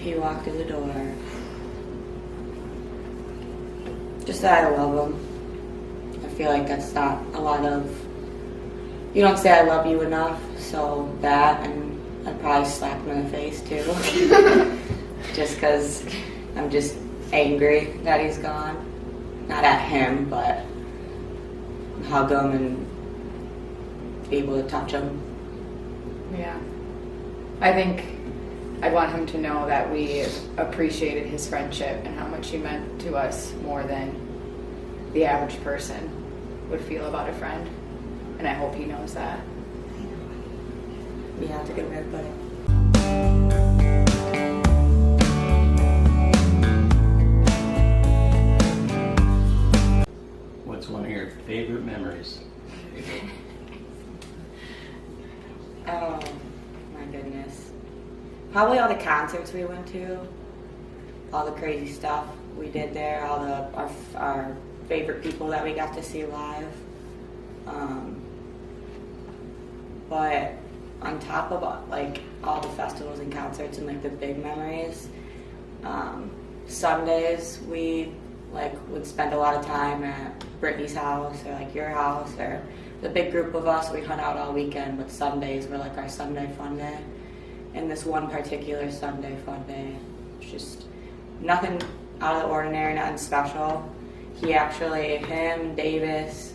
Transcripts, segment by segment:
he walked through the door. Just that I love him. I feel like that's not a lot of... You don't say I love you enough, so that, and I'd probably slap him in the face too. Just because I'm just angry that he's gone. Not at him, but hug him and be able to touch him. Yeah. I think I want him to know that we appreciated his friendship and how much he meant to us more than the average person would feel about a friend. And I hope he knows that. We have to get rid of it. What's one of your favorite memories? Oh my goodness. Probably all the concerts we went to, all the crazy stuff we did there, all our favorite people that we got to see live. But on top of like all the festivals and concerts and like the big memories, Sundays we would spend a lot of time at Brittany's house or like your house, or the big group of us. We'd hunt out all weekend, but Sundays were like our Sunday fun day. And this one particular Sunday fun day was just nothing out of the ordinary, nothing special. Him, Davis,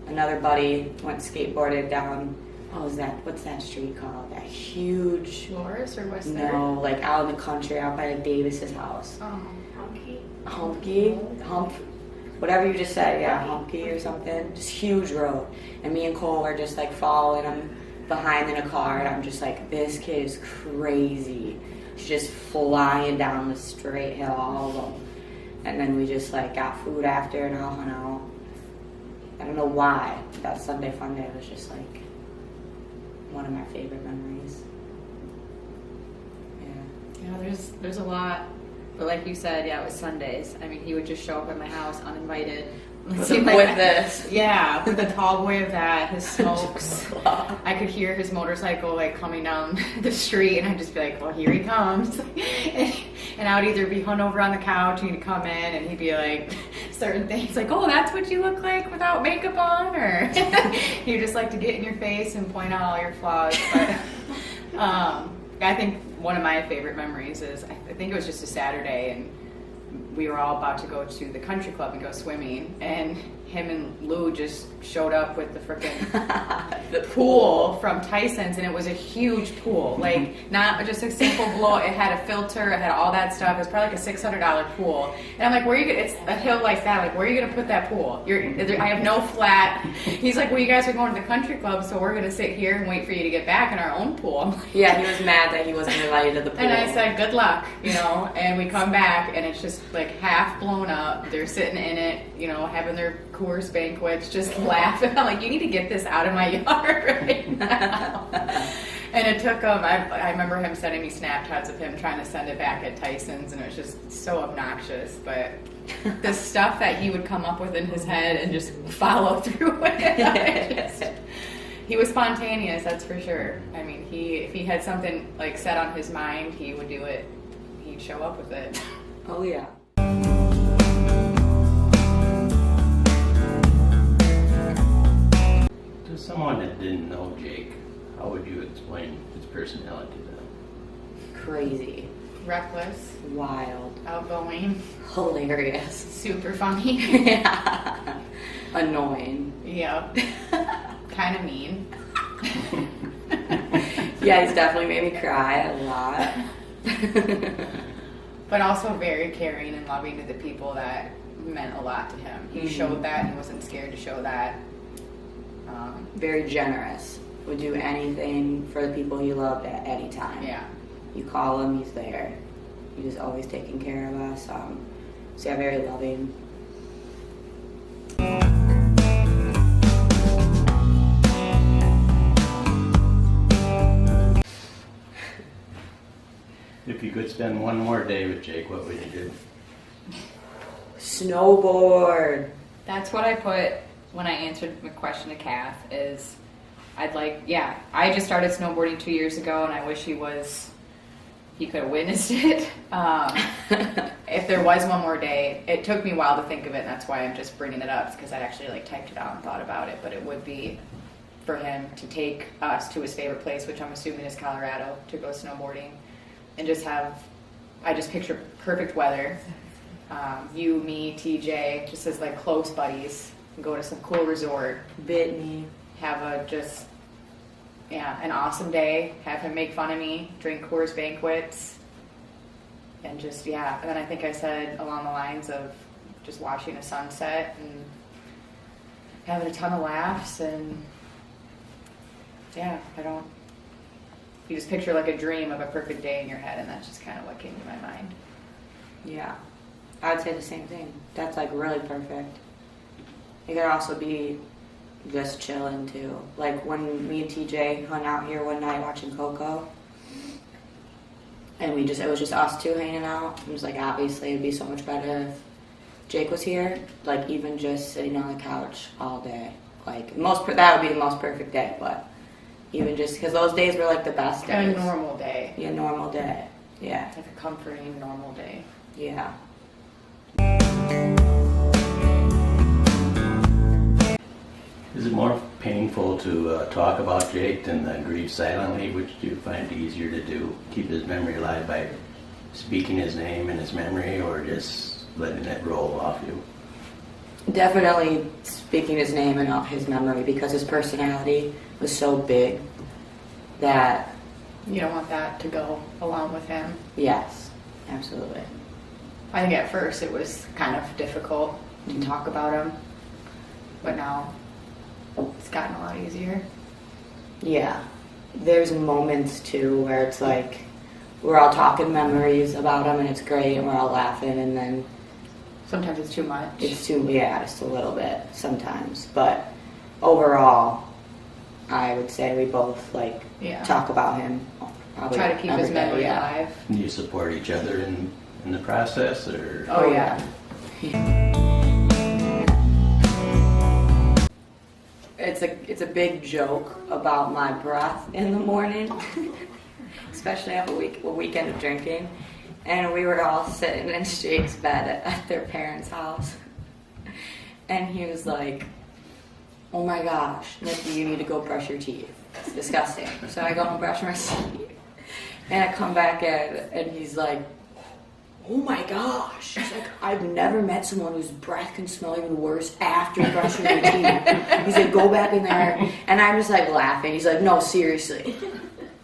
another buddy went skateboarded down, what's that street called? That huge... Morris or West No, like out in the country, out by Davis's house. Oh. Whatever you just said, yeah, Humpy or something. Just huge road. And me and Cole were just like following him behind in a car, and I'm just like, this kid is crazy. She's just flying down the straight hill, all of them. And then we just like got food after and all hung out. I don't know why that Sunday fun day was just like one of my favorite memories. Yeah, there's a lot. But like you said, yeah, it was Sundays. I mean, he would just show up at my house uninvited. With this. Yeah, with the tall boy of that, his smokes. I could hear his motorcycle like coming down the street, and I'd just be like, well, here he comes. And I would either be hungover on the couch, and he'd come in, and he'd be like, certain things, like, oh, that's what you look like without makeup on, or he'd just like to get in your face and point out all your flaws. But I think one of my favorite memories is, I think it was just a Saturday, and we were all about to go to the country club and go swimming, and him and Lou just showed up with the frickin' the pool from Tyson's, and it was a huge pool, like not just a simple blow. It had a filter, it had all that stuff. It was probably like a $600 pool, and I'm like, where are you gonna? It's a hill like that. Like, where are you gonna put that pool? I have no flat. He's like, well, you guys are going to the country club, so we're gonna sit here and wait for you to get back in our own pool. I'm like, yeah, he was mad that he wasn't invited to the pool. And I said, good luck, and we come back, and it's just like half blown up. They're sitting in it, having their Coors banquets, just laughing. I'm like, you need to get this out of my yard right now. And it took him, I remember him sending me Snapchats of him trying to send it back at Tyson's, and it was just so obnoxious. But the stuff that he would come up with in his head and just follow through with, he was spontaneous, that's for sure. I mean, if he had something like set on his mind, he would do it. He'd show up with it. Oh yeah. To someone that didn't know Jake, how would you explain his personality to them? Crazy. Reckless. Wild. Outgoing. Hilarious. Super funny. Yeah. Annoying. Yep. Kind of mean. Yeah, he's definitely made me cry a lot. But also very caring and loving to the people that meant a lot to him. He showed that. He wasn't scared to show that. Very generous. Would do anything for the people he loved at any time. Yeah. You call him, he's there. He's always taking care of us. So yeah, very loving. If you could spend one more day with Jake, what would you do? Snowboard. That's what I put when I answered the question to Kath, is I just started snowboarding 2 years ago, and I wish he was, he could have witnessed it. If there was one more day, it took me a while to think of it, and that's why I'm just bringing it up, because I actually like typed it out and thought about it. But it would be for him to take us to his favorite place, which I'm assuming is Colorado, to go snowboarding, and just have. I just picture perfect weather. You, me, TJ, just as like close buddies, and go to some cool resort. Bitney. Have a just. Yeah, an awesome day. Have him make fun of me, drink Coors Banquets, and just, yeah. And then I think I said along the lines of just watching a sunset and having a ton of laughs. And yeah, you just picture like a dream of a perfect day in your head, and that's just kind of what came to my mind. Yeah, I would say the same thing. That's like really perfect. It could also be just chilling too. Like when me and TJ hung out here one night watching Coco, and it was just us two hanging out. It was like, obviously it'd be so much better if Jake was here. Like even just sitting on the couch all day. Like that would be the most perfect day. But even just because those days were like the best days. A normal day. Yeah, normal day. Yeah. Like a comforting normal day. Yeah. Is it more painful to talk about Jake than grieve silently? Which do you find easier to do? Keep his memory alive by speaking his name and his memory, or just letting it roll off you? Definitely speaking his name and off his memory, because his personality was so big that, You don't want that to go along with him. yes, absolutely. I think at first it was kind of difficult to talk about him, but now it's gotten a lot easier. Yeah. There's moments too where it's like we're all talking memories about him and it's great and we're all laughing, and then Sometimes it's too much. it's too, yeah, just a little bit sometimes. But overall, I would say we both like Yeah. talk about him probably Try to keep every his day, memory yeah. alive. Do you support each other in the process, or? Oh, yeah. It's a big joke about my breath in the morning, especially after a weekend of drinking. And we were all sitting in Jake's bed at their parents' house, and he was like, "Oh my gosh, Nikki, you need to go brush your teeth. It's disgusting." So I go and brush my teeth, and I come back in, and he's like, "Oh my gosh." He's like, "I've never met someone whose breath can smell even worse after brushing their teeth." He's like, "Go back in there." And I'm just like laughing. He's like, "No, seriously.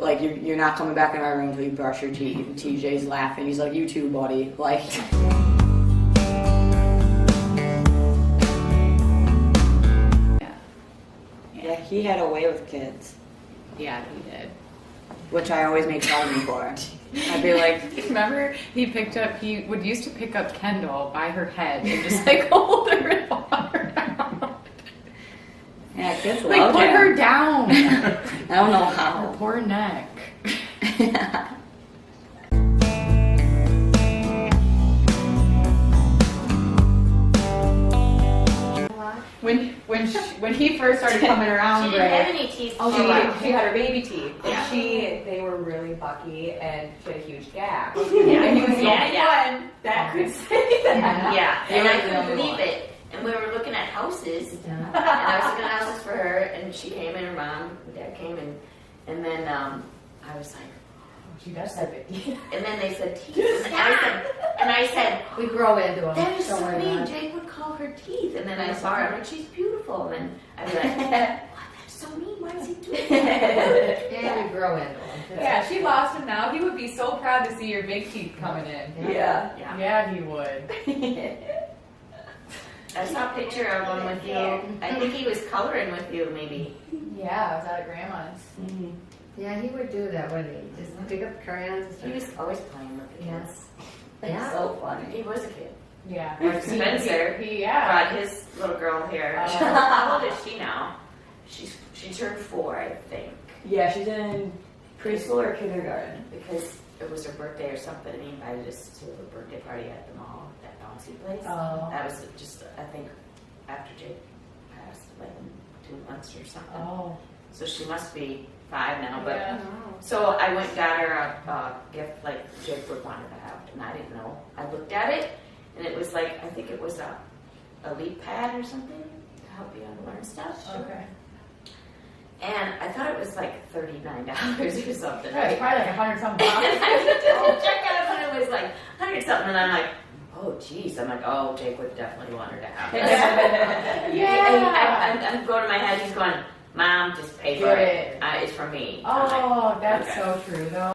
Like, you're not coming back in my room until you brush your teeth." And TJ's laughing. He's like, "You too, buddy." Like, yeah, he had a way with kids, Yeah, he did. which I always make fun of him for. I'd be like, Remember, he would used to pick up Kendall by her head and just like hold her and walk her down. "Yeah, kids Like love put him." her down. I don't know Her how. poor neck. When he first started coming around, She didn't have Greg, any teeth. Oh, for a while. she had her baby teeth. Yeah. And they were really bucky and she had a huge gap. Yeah. And he was the Yeah, only yeah. one that could say that. Yeah, They and were I the couldn't only believe one. it. And we were looking at houses, and I was looking at houses for her, and she came, and her mom and dad came, and then I was like, She does have big teeth. and then they said teeth, and I said, We grow into them. that is so Don't worry mean. about it. Jake would call her teeth, and then I saw her, I'm like, she's beautiful, and then I'd be like, what? That's so mean. Why is he doing that? Yeah, we grow into them. Yeah, she lost him now. He would be so proud to see your big teeth coming in. Yeah. Yeah. Yeah, he would. I saw a picture of him with you. I think he was coloring with you, maybe. Yeah, I was out at grandma's. Mhm. Yeah, he would do that, wouldn't he? Just pick up crayons and He stuff. was always playing with the kids. Yes. Yeah. So funny. He was a kid. Yeah. Like Spencer Yeah. brought his little girl here. How old is she now? She turned 4, I think, Yeah, she's in preschool or kindergarten. because it was her birthday or something, and he invited us to a birthday party at the mall, that bouncy place. Oh. That was just, I think, after Jake passed, like 2 months or something. Oh. So she must be 5 now, but Yeah. so I went and got her a gift like Jake would wanted to have, and I didn't know. I looked at it, and it was like, I think it was a leap pad or something to help you learn stuff. Okay. And I thought it was like $39 or something. Yeah, it's probably like 100 something And bucks. I looked at the checkout and it was like 100 something, and I'm like, oh geez. I'm like, oh, Jake would definitely want her to have this. Yeah. I'm going to my head. He's going, Mom, just pay for Get it. it. It's for me. I'm like, Oh, that's Okay. so true though.